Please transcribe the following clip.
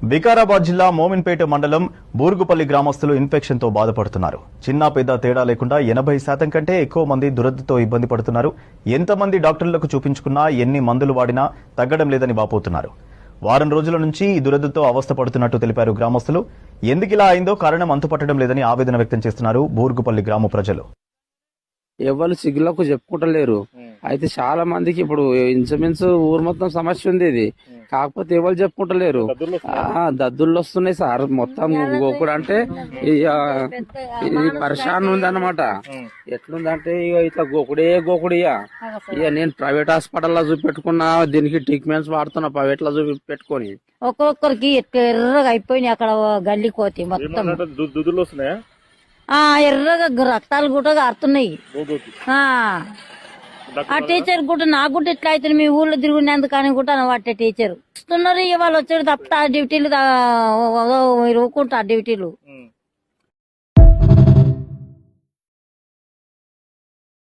వికారాబాద్ జిల్లా మోమిన్పేట మండలం బూర్గుపల్లి గ్రామస్తులు ఇన్ఫెక్షన్ తో బాధపడుతున్నారు. చిన్న పెద్ద తేడా లేకుండా 80% కంటే ఎక్కువ మంది దురదతో ఇబ్బంది పడుతున్నారు. ఎంతమంది డాక్టర్లకు చూపించుకున్నా ఎన్ని మందులు వాడినా తగ్గడం లేదని వాపోతున్నారు. వారం రోజుల నుంచి ఈ దురదతో అవస్థ పడుతున్నట్టు తెలిపారు గ్రామస్తులు. ఎందుకిలా అయిందో కారణం అంతుపట్టడం లేదని ఆవేదన వ్యక్తం చేస్తున్నారు బూర్గుపల్లి గ్రామ ప్రజలు. ఎవరు సిగ్గులకు చెప్పుకుంటలేరు. అయితే చాలా మందికి ఇప్పుడు ఇంచుమించు ఊరు మొత్తం సమస్య ఉంది ఇది. కాకపోతే ఎవరు చెప్పుకుంటలేరు. దద్దుళ్ళు వస్తున్నాయి సార్. మొత్తం గోకుడు అంటే ఇది పరిశాన్ ఉందన్నమాట. ఎట్లుందంటే ఇక ఇట్లా గోకుడు ఇక నేను ప్రైవేట్ హాస్పిటల్లో చూపెట్టుకున్నా, దీనికి ట్రీట్మెంట్స్ వాడుతున్నా ప్రైవేట్ లో చూపెట్టుకొని. ఒక్కొక్కరికి ఎర్రగా అయిపోయినాయి అక్కడ గల్లి కోతి మొత్తం. దుద్దులు వస్తున్నాయా? ఎర్రగా రక్తాలు కూడా కారుతున్నాయి. ఆ టీచర్ కూడా నాకు కూడా ఇట్లా అవుతుంది. మీ ఊళ్ళో తిరుగునేందుకు అని కూడా వాటే టీచర్ వస్తున్నారు. వాళ్ళు వచ్చారు తప్ప డ్యూటీలు ఊరుకుంటారు డ్యూటీలు.